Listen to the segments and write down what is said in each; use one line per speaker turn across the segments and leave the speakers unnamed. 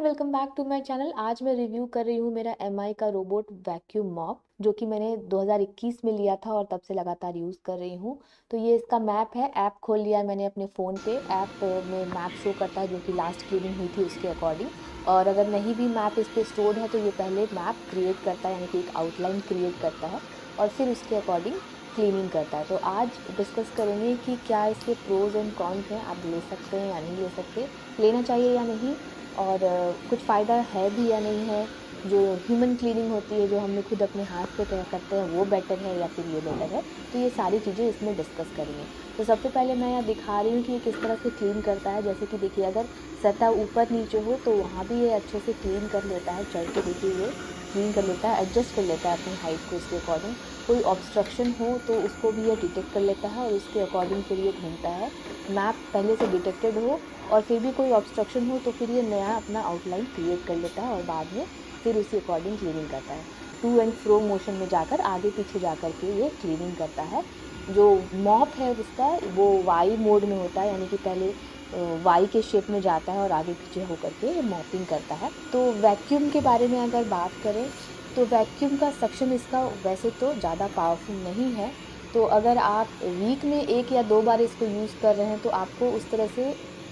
Welcome back to my channel. आज मैं review कर रही हूँ मेरा एमआई का रोबोट वैक्यूम मॉप, जो कि मैंने 2021 में लिया था और तब से लगातार यूज़ कर रही हूँ। तो ये इसका मैप है, ऐप खोल लिया है मैंने अपने फ़ोन पे। ऐप में मैप शो करता है जो कि लास्ट क्लीनिंग हुई थी उसके अकॉर्डिंग। और अगर नहीं भी मैप इस पर स्टोर्ड है तो ये पहले मैप क्रिएट करता है, यानी कि एक आउटलाइन क्रिएट करता है और फिर उसके अकॉर्डिंग क्लीनिंग करता है। तो आज डिस्कस करेंगे कि क्या इसके प्रोज एंड कॉन्स हैं, आप ले सकते हैं या नहीं ले सकते, लेना चाहिए या नहीं, और कुछ फ़ायदा है भी या नहीं है। जो ह्यूमन क्लीनिंग होती है, जो हम खुद अपने हाथ पे करते हैं, वो बेटर है या फिर ये बेटर है। तो ये सारी चीज़ें इसमें डिस्कस करेंगे। तो सबसे पहले मैं यहाँ दिखा रही हूँ कि ये किस तरह से क्लीन करता है। जैसे कि देखिए, अगर सतह ऊपर नीचे हो तो वहाँ भी ये अच्छे से क्लीन कर लेता है। चढ़ के देखिए ये क्लीन कर लेता है, एडजस्ट कर लेता है अपनी हाइट को उसके अकॉर्डिंग। कोई ऑब्स्ट्रक्शन हो तो उसको भी ये डिटेक्ट कर लेता है और उसके अकॉर्डिंग फिर ये घूमता है। मैप पहले से डिटेक्टेड हो और फिर भी कोई ऑब्स्ट्रक्शन हो तो फिर ये नया अपना आउटलाइन क्रिएट कर लेता है और बाद में फिर उसी अकॉर्डिंग क्लीनिंग करता है। टू एंड फ्रो मोशन में जाकर, आगे पीछे जाकर के ये क्लीनिंग करता है। जो मॉप है उसका, वो वाई मोड में होता है, यानी कि पहले वाई के शेप में जाता है और आगे पीछे होकर के ये मॉपिंग करता है। तो वैक्यूम के बारे में अगर बात करें तो वैक्यूम का सक्शन इसका वैसे तो ज़्यादा पावरफुल नहीं है। तो अगर आप वीक में 1 या 2 बार इसको यूज़ कर रहे हैं तो आपको उस तरह से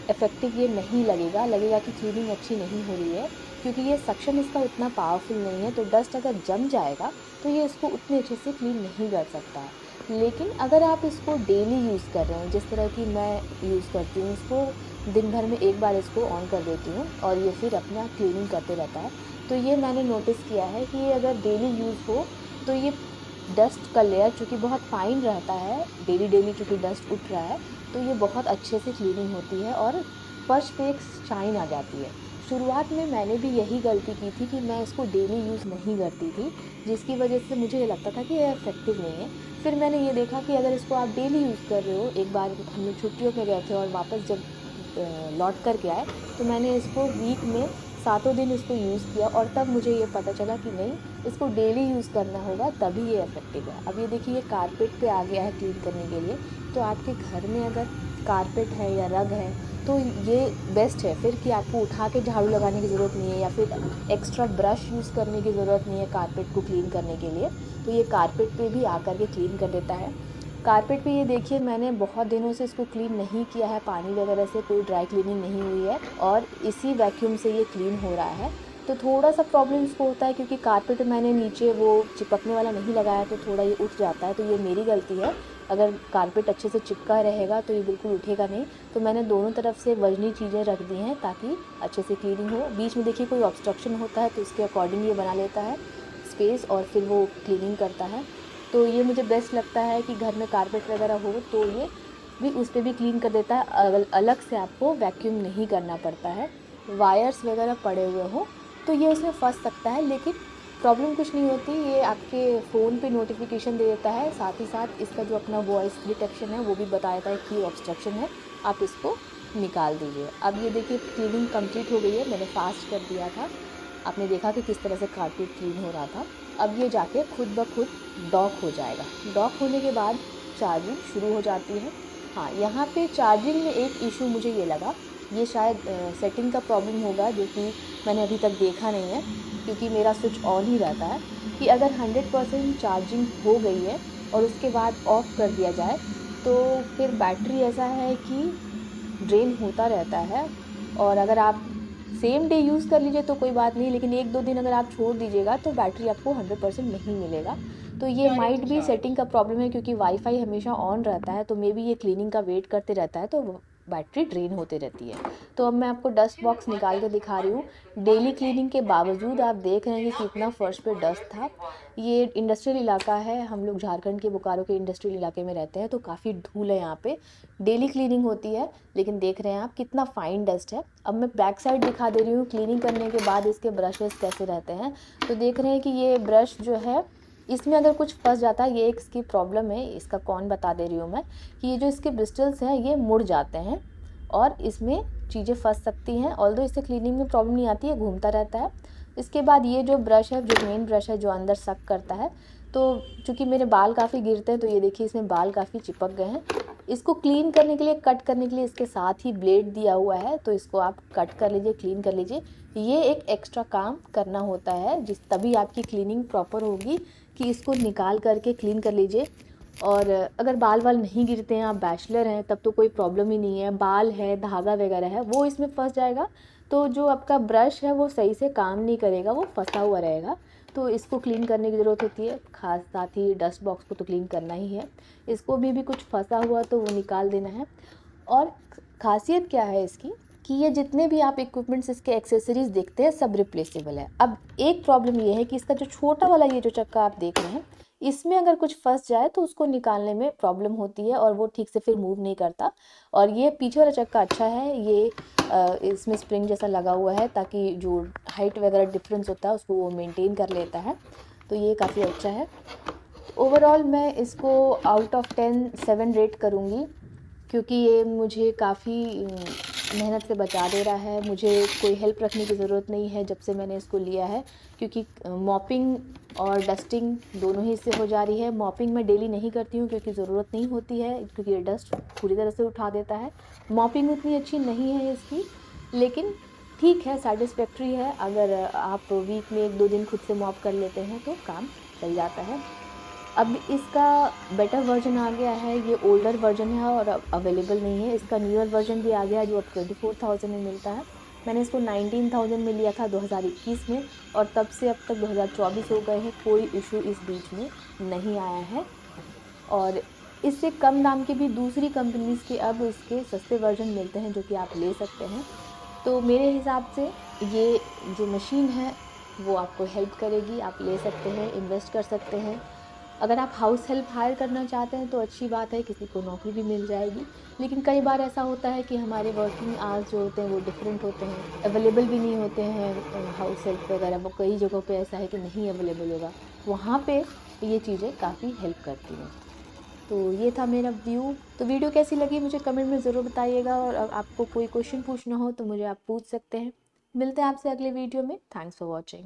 इफ़ेक्टिव ये नहीं लगेगा कि क्लीनिंग अच्छी नहीं हो रही है, क्योंकि ये सक्शन इसका उतना पावरफुल नहीं है। तो डस्ट अगर जम जाएगा तो ये इसको उतने अच्छे से क्लीन नहीं कर सकता है। लेकिन अगर आप इसको डेली यूज़ कर रहे हैं, जिस तरह की मैं यूज़ करती हूँ, इसको दिन भर में 1 बार इसको ऑन कर देती हूँ और ये फिर अपना क्लीनिंग करते रहता है। तो ये मैंने नोटिस किया है कि ये अगर डेली यूज़ हो तो ये डस्ट का लेयर चूँकि बहुत फाइन रहता है, डेली चूँकि डस्ट उठ रहा है, तो ये बहुत अच्छे से क्लीनिंग होती है और फर्श पे एक शाइन आ जाती है। शुरुआत में मैंने भी यही गलती की थी कि मैं इसको डेली यूज़ नहीं करती थी, जिसकी वजह से मुझे ये लगता था कि ये इफ़ेक्टिव नहीं है। फिर मैंने ये देखा कि अगर इसको आप डेली यूज़ कर रहे हो, एक बार हम लोग छुट्टियों में गए थे और वापस जब लौट कर के आए तो मैंने इसको वीक में 7 दिन इसको यूज़ किया और तब मुझे ये पता चला कि नहीं, इसको डेली यूज़ करना होगा तभी ये इफ़ेक्टिव है। अब ये देखिए, ये कारपेट पे आ गया है क्लीन करने के लिए। तो आपके घर में अगर कारपेट है या रग है तो ये बेस्ट है फिर कि आपको उठा के झाड़ू लगाने की ज़रूरत नहीं है या फिर एक्स्ट्रा ब्रश यूज़ करने की ज़रूरत नहीं है कारपेट को क्लीन करने के लिए। तो ये कारपेट पे भी आकर के क्लीन कर देता है। कारपेट पे ये देखिए, मैंने बहुत दिनों से इसको क्लीन नहीं किया है, पानी वगैरह से कोई ड्राई क्लीनिंग नहीं हुई है और इसी वैक्यूम से ये क्लीन हो रहा है। तो थोड़ा सा प्रॉब्लम इसको होता है क्योंकि कारपेट मैंने नीचे वो चिपकने वाला नहीं लगाया, तो थोड़ा ये उठ जाता है। तो ये मेरी गलती है। अगर कारपेट अच्छे से चिपका रहेगा तो ये बिल्कुल उठेगा नहीं। तो मैंने दोनों तरफ से वजनी चीज़ें रख दी हैं ताकि अच्छे से क्लीनिंग हो। बीच में देखिए कोई ऑब्स्ट्रक्शन होता है तो उसके अकॉर्डिंग ये बना लेता है स्पेस और फिर वो क्लीनिंग करता है। तो ये मुझे बेस्ट लगता है कि घर में कारपेट वगैरह हो तो ये भी उस पर भी क्लीन कर देता है, अलग से आपको वैक्यूम नहीं करना पड़ता है। वायर्स वगैरह पड़े हुए हो तो ये उसमें फंस सकता है, लेकिन प्रॉब्लम कुछ नहीं होती। ये आपके फ़ोन पे नोटिफिकेशन दे देता है, साथ ही साथ इसका जो अपना वॉइस डिटेक्शन है वो भी बता देता है कि ऑब्स्ट्रक्शन है, आप इसको निकाल दीजिए। अब ये देखिए क्लीनिंग कंप्लीट हो गई है, मैंने फास्ट कर दिया था। आपने देखा कि किस तरह से कारपेट क्लीन हो रहा था। अब ये जाके खुद ब खुद डॉक हो जाएगा। डॉक होने के बाद चार्जिंग शुरू हो जाती है। हाँ, यहाँ पे चार्जिंग में एक इशू मुझे ये लगा, ये शायद सेटिंग का प्रॉब्लम होगा जो कि मैंने अभी तक देखा नहीं है, क्योंकि मेरा स्विच ऑन ही रहता है कि अगर 100% चार्जिंग हो गई है और उसके बाद ऑफ़ कर दिया जाए तो फिर बैटरी ऐसा है कि ड्रेन होता रहता है। और अगर आप सेम डे यूज़ कर लीजिए तो कोई बात नहीं, लेकिन 1-2 दिन अगर आप छोड़ दीजिएगा तो बैटरी आपको 100% नहीं मिलेगा। तो ये माइट भी सेटिंग का प्रॉब्लम है, क्योंकि वाईफ़ाई हमेशा ऑन रहता है तो मे बी ये क्लीनिंग का वेट करते रहता है तो बैटरी ड्रेन होती रहती है। तो अब मैं आपको डस्ट बॉक्स निकाल के दिखा रही हूँ। डेली क्लीनिंग के बावजूद आप देख रहे हैं कि कितना फ़र्श पे डस्ट था। ये इंडस्ट्रियल इलाका है, हम लोग झारखंड के बोकारो के इंडस्ट्रियल इलाके में रहते हैं तो काफ़ी धूल है यहाँ पे। डेली क्लीनिंग होती है लेकिन देख रहे हैं आप कितना फ़ाइन डस्ट है। अब मैं बैक साइड दिखा दे रही हूँ क्लीनिंग करने के बाद इसके ब्रशेस कैसे रहते हैं। तो देख रहे हैं कि ये ब्रश जो है, इसमें अगर कुछ फंस जाता है, ये एक इसकी प्रॉब्लम है, इसका कौन बता दे रही हूँ मैं, कि ये जो इसके ब्रिस्टल्स हैं ये मुड़ जाते हैं और इसमें चीज़ें फंस सकती हैं। ऑल्दो इससे क्लीनिंग में प्रॉब्लम नहीं आती है, घूमता रहता है। इसके बाद ये जो ब्रश है, जो मेन ब्रश है जो अंदर सक करता है, तो चूँकि मेरे बाल काफ़ी गिरते हैं तो ये देखिए इसमें बाल काफ़ी चिपक गए हैं। इसको क्लीन करने के लिए, कट करने के लिए इसके साथ ही ब्लेड दिया हुआ है, तो इसको आप कट कर लीजिए, क्लीन कर लीजिए। ये एक एक्स्ट्रा काम करना होता है तभी आपकी क्लीनिंग प्रॉपर होगी कि इसको निकाल करके क्लीन कर लीजिए। और अगर बाल वाल नहीं गिरते हैं, आप बैचलर हैं, तब तो कोई प्रॉब्लम ही नहीं है। बाल है, धागा वगैरह है, वो इसमें फंस जाएगा तो जो आपका ब्रश है वो सही से काम नहीं करेगा, वो फंसा हुआ रहेगा। तो इसको क्लीन करने की ज़रूरत होती है। खास साथ ही डस्ट बॉक्स को तो क्लीन करना ही है। इसको भी कुछ फंसा हुआ तो वो निकाल देना है। और खासियत क्या है इसकी कि ये जितने भी आप इक्विपमेंट्स, इसके एक्सेसरीज़ देखते हैं, सब रिप्लेसेबल है। अब एक प्रॉब्लम ये है कि इसका जो छोटा वाला ये जो चक्का आप देख रहे हैं, इसमें अगर कुछ फंस जाए तो उसको निकालने में प्रॉब्लम होती है और वो ठीक से फिर मूव नहीं करता। और ये पीछे वाला चक्का अच्छा है, ये इसमें स्प्रिंग जैसा लगा हुआ है ताकि जो हाइट वगैरह डिफरेंस होता है उसको वो मेंटेन कर लेता है, तो ये काफ़ी अच्छा है। ओवरऑल मैं इसको आउट ऑफ 10 7 रेट करूँगी, क्योंकि ये मुझे काफ़ी मेहनत से बचा दे रहा है। मुझे कोई हेल्प रखने की ज़रूरत नहीं है जब से मैंने इसको लिया है, क्योंकि मॉपिंग और डस्टिंग दोनों ही इससे हो जा रही है। मॉपिंग मैं डेली नहीं करती हूँ क्योंकि ज़रूरत नहीं होती है, क्योंकि ये डस्ट पूरी तरह से उठा देता है। मॉपिंग उतनी अच्छी नहीं है इसकी, लेकिन ठीक है, सेटिस्फैक्ट्री है। अगर आप वीक में 1-2 दिन खुद से मॉप कर लेते हैं तो काम चल जाता है। अब इसका बेटर वर्जन आ गया है, ये ओल्डर वर्जन है और अब अवेलेबल नहीं है। इसका न्यूअर वर्जन भी आ गया है जो अब 24,000 में मिलता है। मैंने इसको 19,000 में लिया था 2021 में, और तब से अब तक 2024 हो गए हैं, कोई इशू इस बीच में नहीं आया है। और इससे कम दाम के भी दूसरी कंपनीज़ के अब इसके सस्ते वर्जन मिलते हैं जो कि आप ले सकते हैं। तो मेरे हिसाब से ये जो मशीन है वो आपको हेल्प करेगी, आप ले सकते हैं, इन्वेस्ट कर सकते हैं। अगर आप हाउस हेल्प हायर करना चाहते हैं तो अच्छी बात है, किसी को नौकरी भी मिल जाएगी। लेकिन कई बार ऐसा होता है कि हमारे वर्किंग आवर्स जो होते हैं वो डिफरेंट होते हैं, अवेलेबल भी नहीं होते हैं हाउस हेल्प वगैरह। वो कई जगहों पे ऐसा है कि नहीं अवेलेबल होगा, वहाँ पे ये चीज़ें काफ़ी हेल्प करती हैं। तो ये था मेरा व्यू। तो वीडियो कैसी लगी मुझे कमेंट में ज़रूर बताइएगा, और आपको कोई क्वेश्चन पूछना हो तो मुझे आप पूछ सकते हैं। मिलते हैं आपसे अगले वीडियो में। Thanks for watching.